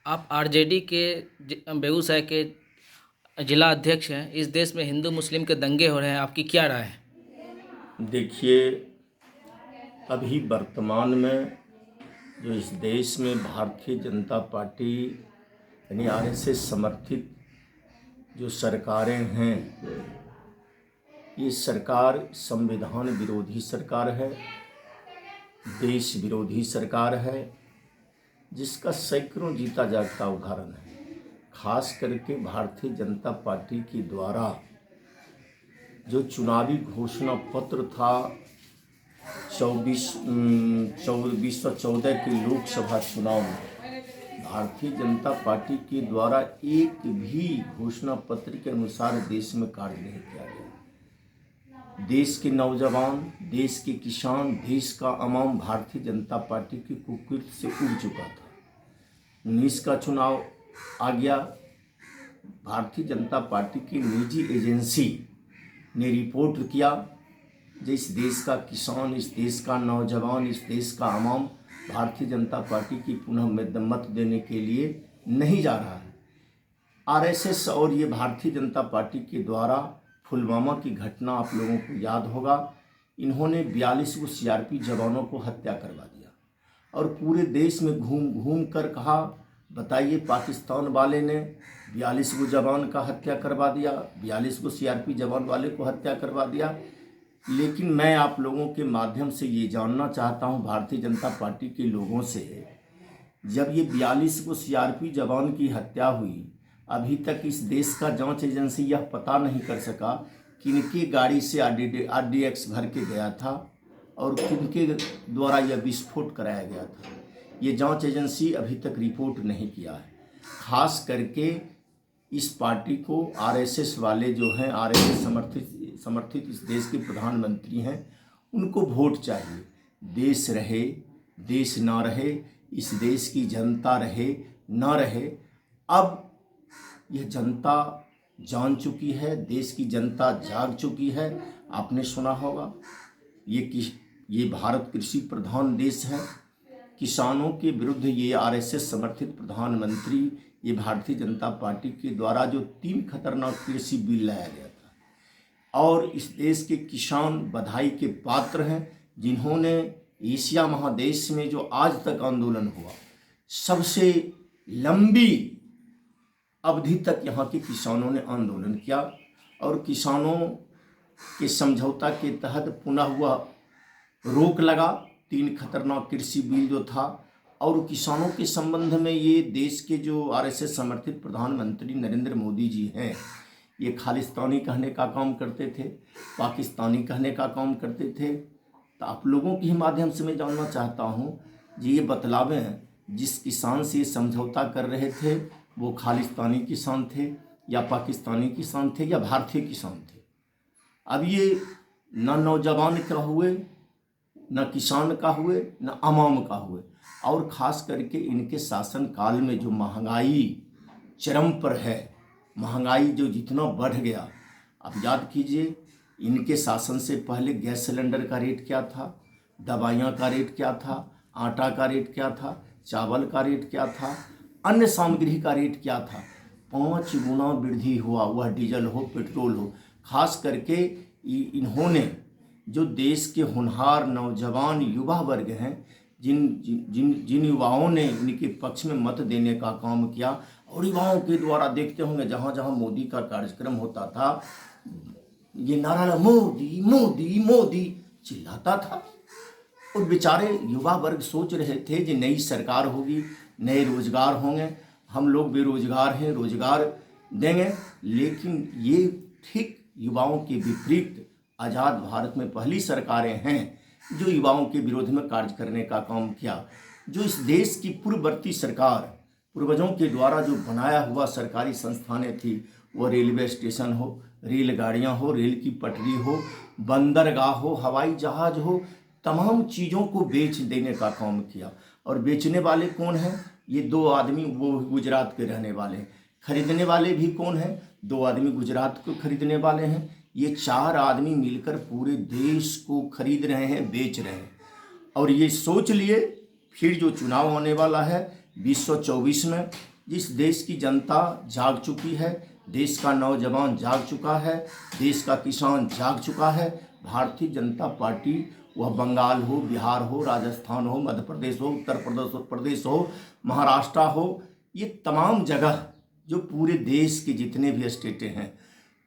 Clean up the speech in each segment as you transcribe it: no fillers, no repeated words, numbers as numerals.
आप आरजेडी के बेगूसराय के जिला अध्यक्ष हैं। इस देश में हिंदू मुस्लिम के दंगे हो रहे हैं, आपकी क्या राय है? देखिए, अभी वर्तमान में जो इस देश में भारतीय जनता पार्टी यानी आरएसएस समर्थित जो सरकारें हैं, ये सरकार संविधान विरोधी सरकार है, देश विरोधी सरकार है, जिसका सैकड़ों जीता जागता उदाहरण है। खास करके भारतीय जनता पार्टी के द्वारा जो चुनावी घोषणा पत्र था 2014 के लोकसभा चुनाव में भारतीय जनता पार्टी के द्वारा एक भी घोषणा पत्र के अनुसार देश में कार्य नहीं किया गया। देश के नौजवान, देश के किसान, देश का अवाम भारतीय जनता पार्टी की कुकृत से उब चुका था। 19 का चुनाव आ गया, भारतीय जनता पार्टी की निजी एजेंसी ने रिपोर्ट किया जो इस देश का किसान, इस देश का नौजवान, इस देश का अवाम भारतीय जनता पार्टी की पुनः मत देने के लिए नहीं जा रहा है। आरएसएस और ये भारतीय जनता पार्टी के द्वारा पुलवामा की घटना आप लोगों को याद होगा, इन्होंने 42 को सीआरपी जवानों को हत्या करवा दिया और पूरे देश में घूम घूम कर कहा, बताइए पाकिस्तान वाले ने 42 को जवान का हत्या करवा दिया, 42 को सीआरपी जवान वाले को हत्या करवा दिया। लेकिन मैं आप लोगों के माध्यम से ये जानना चाहता हूँ भारतीय जनता पार्टी के लोगों से, जब ये 42 को सीआरपी जवान की हत्या हुई, अभी तक इस देश का जांच एजेंसी यह पता नहीं कर सका किनकी गाड़ी से आरडीएक्स भर के गया था और किनके द्वारा यह विस्फोट कराया गया था। ये जांच एजेंसी अभी तक रिपोर्ट नहीं किया है। खास करके इस पार्टी को आरएसएस वाले जो हैं, आरएसएस समर्थित इस देश के प्रधानमंत्री हैं, उनको वोट चाहिए। देश रहे, देश ना रहे, इस देश की जनता रहे ना रहे, अब यह जनता जान चुकी है, देश की जनता जाग चुकी है। आपने सुना होगा, ये भारत कृषि प्रधान देश है। किसानों के विरुद्ध ये आरएसएस समर्थित प्रधानमंत्री, ये भारतीय जनता पार्टी के द्वारा जो 3 खतरनाक कृषि बिल लाया गया था, और इस देश के किसान बधाई के पात्र हैं, जिन्होंने एशिया महादेश में जो आज तक आंदोलन हुआ, सबसे लंबी अवधि तक यहाँ के किसानों ने आंदोलन किया और किसानों के समझौता के तहत पुनः हुआ रोक लगा 3 खतरनाक कृषि बिल जो था। और किसानों के संबंध में ये देश के जो आरएसएस समर्थित प्रधानमंत्री नरेंद्र मोदी जी हैं, ये खालिस्तानी कहने का काम करते थे, पाकिस्तानी कहने का काम करते थे। तो आप लोगों के ही माध्यम से मैं जानना चाहता हूँ जी, ये बतलावें जिस किसान से समझौता कर रहे थे वो खालिस्तानी किसान थे या पाकिस्तानी किसान थे या भारतीय किसान थे। अब ये न नौजवान का हुए, न किसान का हुए, न अवाम का हुए। और ख़ास करके इनके शासन काल में जो महंगाई चरम पर है, महंगाई जो जितना बढ़ गया, अब याद कीजिए इनके शासन से पहले गैस सिलेंडर का रेट क्या था, दवाइयाँ का रेट क्या था, आटा का रेट क्या था, चावल का रेट क्या था, अन्य सामग्री का रेट क्या था। 5 गुना वृद्धि हुआ, वह डीजल हो, पेट्रोल हो। खास करके इन्होंने जो देश के होनहार नौजवान युवा वर्ग हैं, जिन युवाओं ने इनके पक्ष में मत देने का काम किया, और युवाओं के द्वारा देखते होंगे जहाँ जहाँ मोदी का कार्यक्रम होता था, ये नारा मोदी मोदी मोदी चिल्लाता था। और बेचारे युवा वर्ग सोच रहे थे कि नई सरकार होगी, नए रोजगार होंगे, हम लोग बेरोजगार हैं, रोजगार देंगे। लेकिन ये ठीक युवाओं के विपरीत आज़ाद भारत में पहली सरकारें हैं जो युवाओं के विरोध में कार्य करने का काम किया। जो इस देश की पूर्ववर्ती सरकार, पूर्वजों के द्वारा जो बनाया हुआ सरकारी संस्थानें थी, वो रेलवे स्टेशन हो, रेलगाड़ियाँ हो, रेल की पटरी हो, बंदरगाह हो, हवाई जहाज हो, तमाम चीज़ों को बेच देने का काम किया। और बेचने वाले कौन हैं? ये 2 आदमी, वो गुजरात के रहने वाले हैं। खरीदने वाले भी कौन हैं? 2 आदमी गुजरात को खरीदने वाले हैं। ये 4 आदमी मिलकर पूरे देश को खरीद रहे हैं, बेच रहे हैं। और ये सोच लिए फिर जो चुनाव होने वाला है 2024 में, जिस देश की जनता जाग चुकी है, देश का नौजवान जाग चुका है, देश का किसान जाग चुका है। भारतीय जनता पार्टी, वह बंगाल हो, बिहार हो, राजस्थान हो, मध्य प्रदेश हो, उत्तर प्रदेश हो, महाराष्ट्र हो, ये तमाम जगह जो पूरे देश के जितने भी स्टेटें हैं,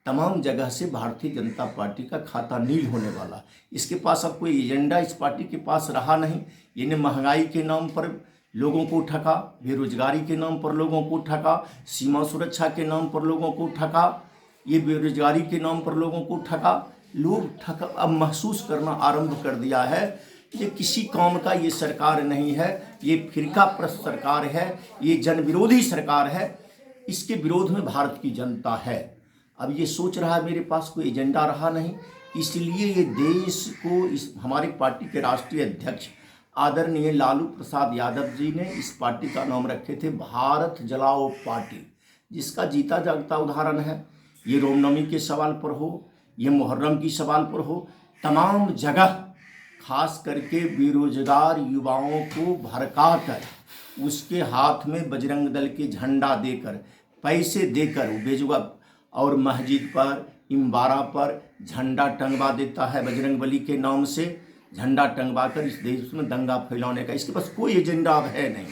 तमाम जगह से भारतीय जनता पार्टी का खाता नील होने वाला। इसके पास अब कोई एजेंडा इस पार्टी के पास रहा नहीं। इन्हें महंगाई के नाम पर लोगों को ठगा, बेरोजगारी के नाम पर लोगों को ठगा, सीमा सुरक्षा के नाम पर लोगों को ठगा, ये बेरोजगारी के नाम पर लोगों को ठगा। लोग ठग अब महसूस करना आरंभ कर दिया है कि किसी काम का ये सरकार नहीं है, ये फिरकाप्रस्त सरकार है, ये जन विरोधी सरकार है। इसके विरोध में भारत की जनता है। अब ये सोच रहा है मेरे पास कोई एजेंडा रहा नहीं, इसलिए ये देश को, इस हमारी पार्टी के राष्ट्रीय अध्यक्ष आदरणीय लालू प्रसाद यादव जी ने इस पार्टी का नाम रखे थे भारत जलाओ पार्टी, जिसका जीता जागता उदाहरण है। ये रामनवमी के सवाल पर हो, ये मुहर्रम की सवाल पर हो, तमाम जगह खास करके बेरोजगार युवाओं को भड़का कर उसके हाथ में बजरंग दल के झंडा देकर, पैसे देकर वो बेजुगा और मस्जिद पर, इमारत पर झंडा टंगवा देता है। बजरंग बली के नाम से झंडा टंगवा कर इस देश में दंगा फैलाने का इसके पास कोई एजेंडा अब है नहीं,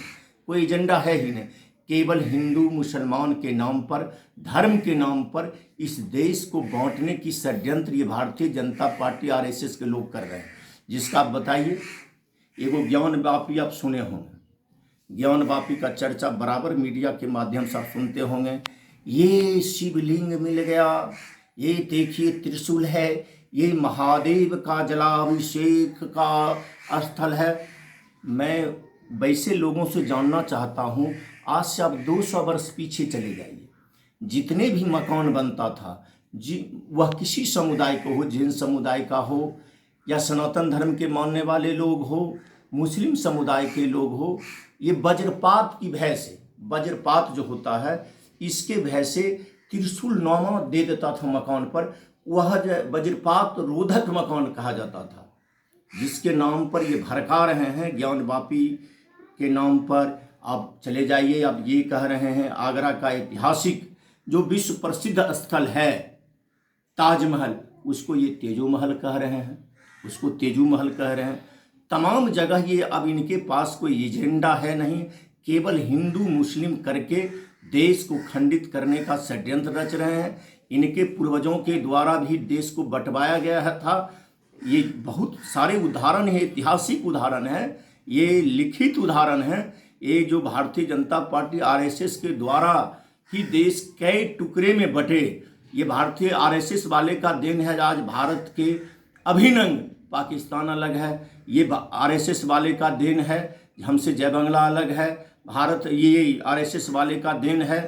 कोई एजेंडा है ही नहीं। केवल हिंदू मुसलमान के नाम पर, धर्म के नाम पर इस देश को बांटने की षड्यंत्र ये भारतीय जनता पार्टी आरएसएस के लोग कर रहे हैं। जिसका आप बताइए, एगो ज्ञान वापी आप सुने होंगे, ज्ञान वापी का चर्चा बराबर मीडिया के माध्यम से आप सुनते होंगे। ये शिवलिंग मिल गया, ये देखिए त्रिशूल है, ये महादेव का जलाभिषेक का स्थल है। मैं वैसे लोगों से जानना चाहता हूँ, आज से आप 200 वर्ष पीछे चले जाइए, जितने भी मकान बनता था वह किसी समुदाय को हो, जैन समुदाय का हो या सनातन धर्म के मानने वाले लोग हो, मुस्लिम समुदाय के लोग हो, ये वज्रपात की भय से, वज्रपात जो होता है इसके भय से त्रिशूल नामा दे देता था मकान पर। वह वज्रपात रोधक मकान कहा जाता था, जिसके नाम पर ये भड़का रहे हैं, ज्ञान वापी के नाम पर। आप चले जाइए, आप ये कह रहे हैं आगरा का ऐतिहासिक जो विश्व प्रसिद्ध स्थल है ताजमहल, उसको ये तेजो महल कह रहे हैं, उसको तेजू महल कह रहे हैं। तमाम जगह ये अब इनके पास कोई एजेंडा है नहीं, केवल हिंदू मुस्लिम करके देश को खंडित करने का षड्यंत्र रच रहे हैं। इनके पूर्वजों के द्वारा भी देश को बंटवाया गया था। ये बहुत सारे उदाहरण हैं, ऐतिहासिक उदाहरण हैं, ये लिखित उदाहरण हैं। ये जो भारतीय जनता पार्टी आरएसएस के द्वारा ही देश कई टुकड़े में बटे, ये भारतीय आरएसएस वाले का देन है। आज भारत के अभिन्न पाकिस्तान अलग है, ये आरएसएस वाले का देन है। हमसे जय बांग्ला अलग है, भारत ये आरएसएस वाले का देन है।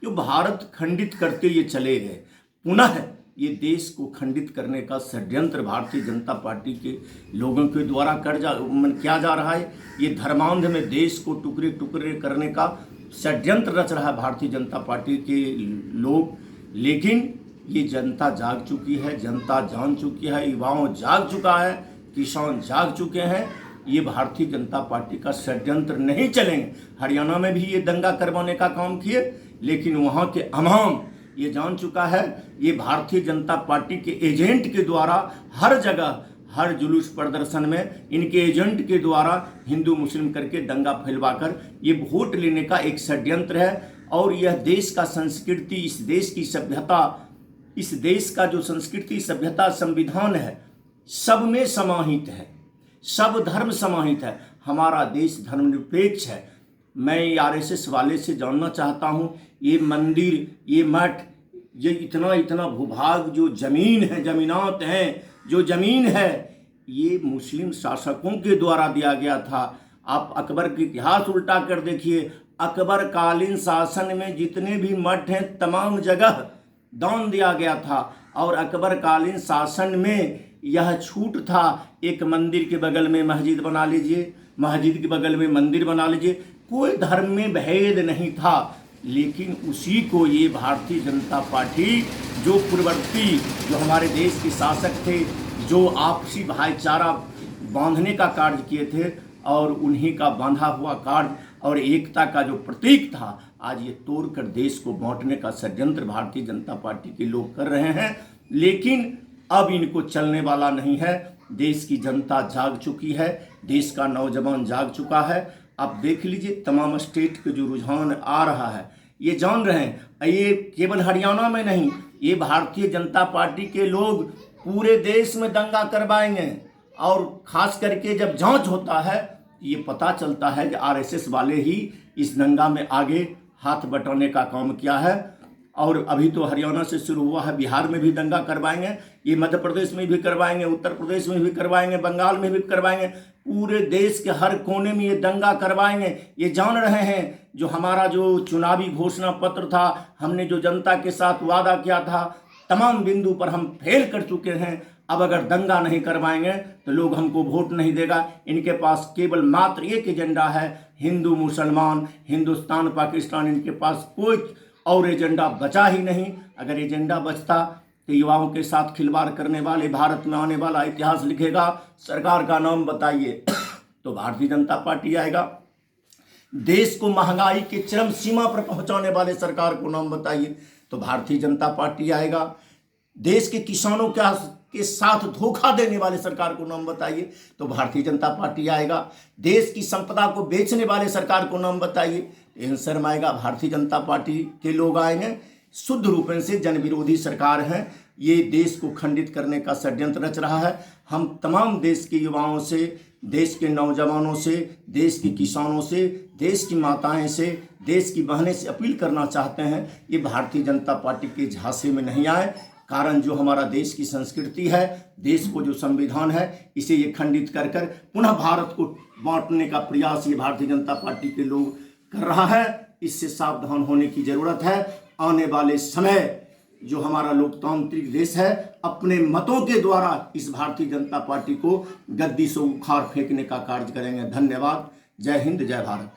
जो भारत खंडित करते ये चले गए, पुनः ये देश को खंडित करने का षड्यंत्र भारतीय जनता पार्टी के लोगों के द्वारा किया जा रहा है। ये धर्मांध में देश को टुकड़े टुकड़े करने का षड्यंत्र रच रहा है भारतीय जनता पार्टी के लोग। लेकिन ये जनता जाग चुकी है, जनता जान चुकी है, युवाओं जाग चुका है, किसान जाग चुके हैं। ये भारतीय जनता पार्टी का षड्यंत्र नहीं चलेंगे। हरियाणा में भी ये दंगा करवाने का काम किए, लेकिन वहाँ के अवाम ये जान चुका है ये भारतीय जनता पार्टी के एजेंट के द्वारा हर जगह, हर जुलूस प्रदर्शन में इनके एजेंट के द्वारा हिंदू मुस्लिम करके दंगा फैलवाकर ये वोट लेने का एक षड्यंत्र है। और यह देश का संस्कृति, इस देश की सभ्यता, इस देश का जो संस्कृति सभ्यता संविधान है, सब में समाहित है, सब धर्म समाहित है। हमारा देश धर्मनिरपेक्ष है। मैं आरएसएस वाले से जानना चाहता हूँ, ये मंदिर, ये मठ, ये इतना भूभाग जो जमीन है, जमीनात हैं, जो जमीन है, ये मुस्लिम शासकों के द्वारा दिया गया था। आप अकबर के इतिहास उल्टा कर देखिए, अकबर कालीन शासन में जितने भी मठ हैं तमाम जगह दान दिया गया था। और अकबर कालीन शासन में यह छूट था, एक मंदिर के बगल में मस्जिद बना लीजिए, मस्जिद के बगल में मंदिर बना लीजिए, कोई धर्म में भेद नहीं था। लेकिन उसी को ये भारतीय जनता पार्टी, जो पूर्ववर्ती, जो हमारे देश के शासक थे, जो आपसी भाईचारा बांधने का कार्य किए थे, और उन्हीं का बांधा हुआ कार्य और एकता का जो प्रतीक था, आज ये तोड़कर देश को बांटने का षड्यंत्र भारतीय जनता पार्टी के लोग कर रहे हैं। लेकिन अब इनको चलने वाला नहीं है। देश की जनता जाग चुकी है, देश का नौजवान जाग चुका है। आप देख लीजिए तमाम स्टेट के जो रुझान आ रहा है, ये जान रहे हैं। ये केवल हरियाणा में नहीं, ये भारतीय जनता पार्टी के लोग पूरे देश में दंगा करवाएंगे। और खास करके जब जांच होता है ये पता चलता है कि आरएसएस वाले ही इस दंगा में आगे हाथ बटाने का काम किया है। और अभी तो हरियाणा से शुरू हुआ है, बिहार में भी दंगा करवाएंगे, ये मध्य प्रदेश में भी करवाएंगे, उत्तर प्रदेश में भी करवाएंगे, बंगाल में भी करवाएंगे, पूरे देश के हर कोने में ये दंगा करवाएंगे। ये जान रहे हैं जो हमारा जो चुनावी घोषणा पत्र था, हमने जो जनता के साथ वादा किया था, तमाम बिंदु पर हम फेल कर चुके हैं। अब अगर दंगा नहीं करवाएंगे तो लोग हमको वोट नहीं देगा। इनके पास केवल मात्र एक एजेंडा है, हिंदू मुसलमान, हिंदुस्तान पाकिस्तान, इनके पास कोई और एजेंडा बचा ही नहीं। अगर एजेंडा बचता तो युवाओं के साथ खिलवाड़ करने वाले भारत में आने वाला इतिहास लिखेगा। सरकार का नाम बताइए तो भारतीय जनता पार्टी आएगा। देश को महंगाई के चरम सीमा पर पहुंचाने वाले सरकार को नाम बताइए तो भारतीय जनता पार्टी आएगा। देश के किसानों के साथ धोखा देने वाले सरकार को नाम बताइए तो भारतीय जनता पार्टी आएगा। देश की संपदा को बेचने वाले सरकार को नाम बताइए, इन शर्म आएगा, भारतीय जनता पार्टी के लोग आएंगे। शुद्ध रूप से जन विरोधी सरकार है, ये देश को खंडित करने का षड्यंत्र रच रहा है। हम तमाम देश के युवाओं से, देश के नौजवानों से, देश के किसानों से, देश की माताएं से, देश की बहनें से अपील करना चाहते हैं, ये भारतीय जनता पार्टी के झांसे में नहीं आए। कारण जो हमारा देश की संस्कृति है, देश को जो संविधान है, इसे ये खंडित कर कर पुनः भारत को बांटने का प्रयास ये भारतीय जनता पार्टी के लोग कर रहा है। इससे सावधान होने की जरूरत है। आने वाले समय जो हमारा लोकतांत्रिक देश है, अपने मतों के द्वारा इस भारतीय जनता पार्टी को गद्दी से उखाड़ फेंकने का कार्य करेंगे। धन्यवाद। जय हिंद, जय भारत।